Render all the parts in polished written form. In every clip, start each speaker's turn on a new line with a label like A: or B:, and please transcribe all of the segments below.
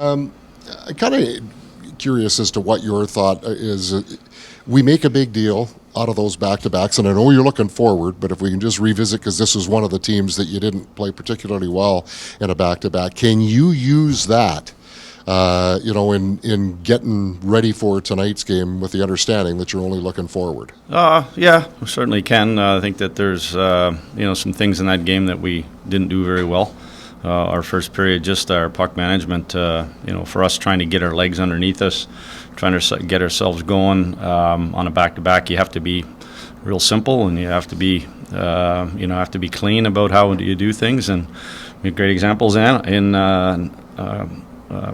A: I'm kind of curious as to what your thought is. We make a big deal out of those back-to-backs, and I know you're looking forward, but if we can just revisit, because this was one of the teams that you didn't play particularly well in a back-to-back, can you use that, in getting ready for tonight's game with the understanding that you're only looking forward?
B: Yeah, we certainly can. I think that there's, some things in that game that we didn't do very well. Our first period, just our puck management, for us trying to get our legs underneath us, trying to get ourselves going on a back-to-back, you have to be real simple and you have to be, clean about how you do things. And we have great examples in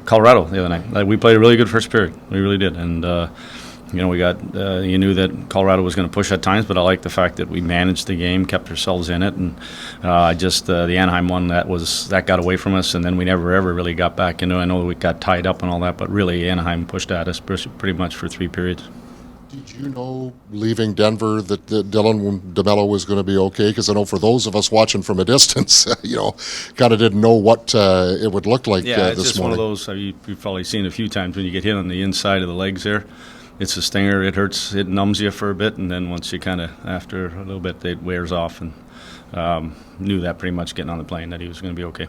B: Colorado the other night. We played a really good first period. We really did. And, we got, you knew that Colorado was going to push at times, but I like the fact that we managed the game, kept ourselves in it. And the Anaheim one, that got away from us, and then we never ever really got back into it. I know we got tied up and all that, but really Anaheim pushed at us pretty much for 3 periods.
A: Did you know, leaving Denver, that Dylan DeMelo was going to be okay? Because I know for those of us watching from a distance, kind of didn't know what it would look like this morning.
B: Yeah, it's just one of those, you've probably seen a few times when you get hit on the inside of the legs there. It's a stinger, it hurts, it numbs you for a bit, and then once you after a little bit, it wears off, and knew that pretty much getting on the plane that he was going to be okay.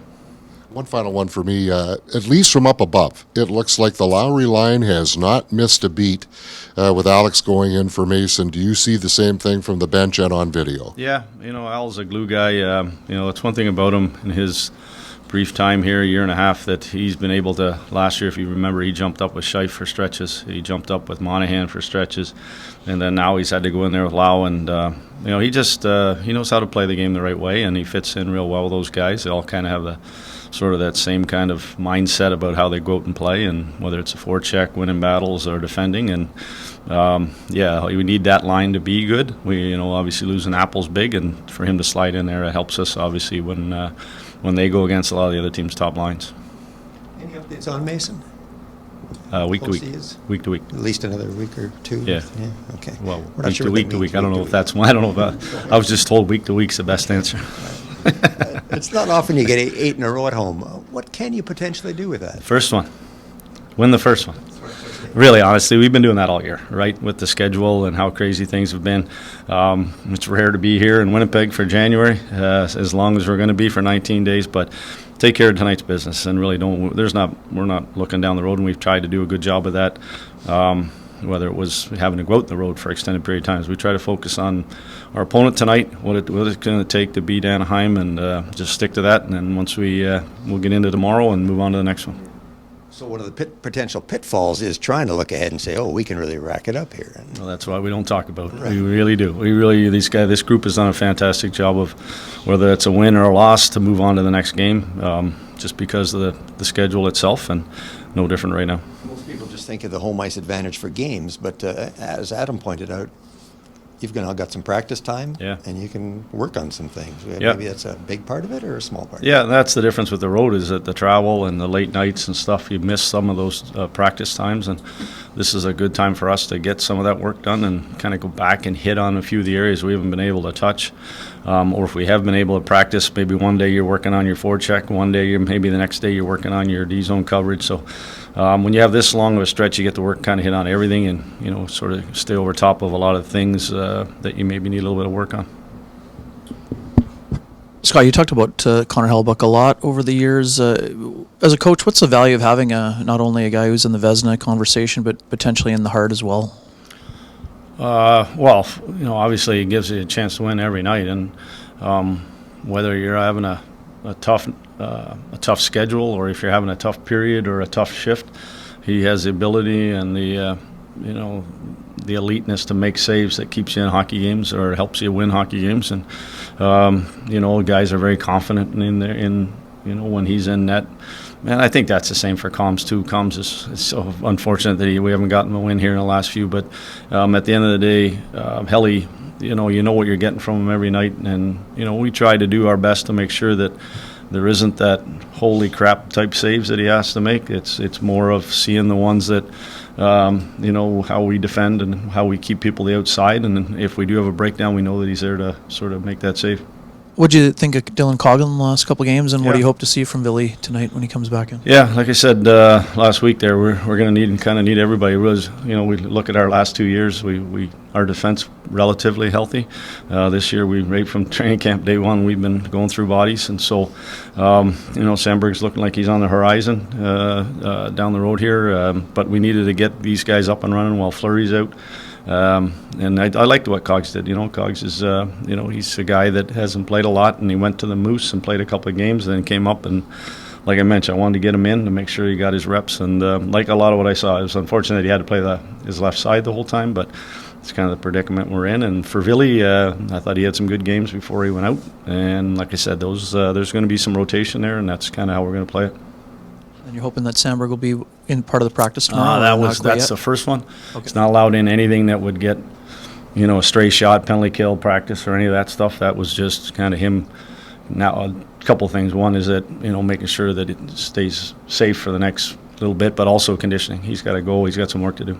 A: One final one for me, at least from up above, it looks like the Lowry line has not missed a beat with Alex going in for Mason. Do you see the same thing from the bench and on video?
B: Yeah, Al's a glue guy. That's one thing about him in his brief time here, a year and a half, that he's been able to. Last year, if you remember, he jumped up with Scheif for stretches. He jumped up with Monahan for stretches, and then now he's had to go in there with Lau. And he knows how to play the game the right way, and he fits in real well with those guys. They all kind of have the sort of that same kind of mindset about how they go out and play, and whether it's a forecheck, winning battles, or defending. And we need that line to be good. We obviously losing Apple's big, and for him to slide in there, it helps us obviously when they go against a lot of the other team's top lines.
C: Any updates on Mason?
B: Week to week. Week to week.
C: At least another week or two?
B: Yeah.
C: Okay.
B: Well, week to week. I don't know if that's one. I don't know about. I was just told week to week's the best answer.
C: It's not often you get 8 in a row at home. What can you potentially do with that?
B: First one. Win the first one. Really, honestly, we've been doing that all year, right, with the schedule and how crazy things have been. It's rare to be here in Winnipeg for January, as long as we're going to be for 19 days. But take care of tonight's business, and really we're not looking down the road, and we've tried to do a good job of that. Whether it was having to go out the road for extended period of times, we try to focus on our opponent tonight, what it's going to take to beat Anaheim, and just stick to that. And then once we'll get into tomorrow and move on to the next one.
C: So one of the potential pitfalls is trying to look ahead and say, we can really rack it up here.
B: Well, that's why we don't talk about it. Right. We really do. This group has done a fantastic job of, whether it's a win or a loss, to move on to the next game, just because of the schedule itself, and no different right now.
C: Most people just think of the home ice advantage for games, but as Adam pointed out, you've got some practice time, and you can work on some things. Maybe that's a big part of it, or a small part?
B: Yeah, that's the difference with the road, is that the travel and the late nights and stuff, you miss some of those practice times, and this is a good time for us to get some of that work done and kind of go back and hit on a few of the areas we haven't been able to touch. Or if we have been able to practice, maybe one day you're working on your forecheck, one day maybe the next day you're working on your D-zone coverage. So when you have this long of a stretch, you get to work, kind of hit on everything, and sort of stay over top of a lot of things that you maybe need a little bit of work on.
D: Scott, you talked about Connor Hellebuyck a lot over the years. As a coach, what's the value of having not only a guy who's in the Vezina conversation, but potentially in the Hart as well?
B: Obviously it gives you a chance to win every night, and whether you're having a tough schedule, or if you're having a tough period or a tough shift, he has the ability and the eliteness to make saves that keeps you in hockey games, or helps you win hockey games. And guys are very confident when he's in net. And I think that's the same for Combs too. Combs is so unfortunate that we haven't gotten a win here in the last few. But at the end of the day, Helly, you know what you're getting from him every night, and we try to do our best to make sure that there isn't that holy crap type saves that he has to make. It's more of seeing the ones that how we defend and how we keep people the outside, and if we do have a breakdown, we know that he's there to sort of make that save.
D: What do you think of Dylan Coghlan the last couple of games, and what do
B: Yeah.
D: you hope to see from Ville tonight when he comes back in?
B: Yeah, like I said last week, there we're going to need everybody. It was, we look at our last 2 years. Our defense relatively healthy. This year, right from training camp day one, we've been going through bodies, and so Samberg's looking like he's on the horizon down the road here. But we needed to get these guys up and running while Fleury's out. And I liked what Cogs did. Cogs is, he's a guy that hasn't played a lot, and he went to the Moose and played a couple of games, and then came up, and like I mentioned, I wanted to get him in to make sure he got his reps. And like a lot of what I saw, it was unfortunate that he had to play his left side the whole time, but it's kind of the predicament we're in. And for Ville, I thought he had some good games before he went out. And like I said, there's going to be some rotation there, and that's kind of how we're going to play it.
D: And you're hoping that Samberg will be in part of the practice tomorrow?
B: That's the first one.
D: Okay.
B: It's not allowed in anything that would get, a stray shot, penalty kill, practice, or any of that stuff. That was just kind of him. Now, a couple of things. One is that, making sure that it stays safe for the next little bit, but also conditioning. He's got to go. He's got some work to do.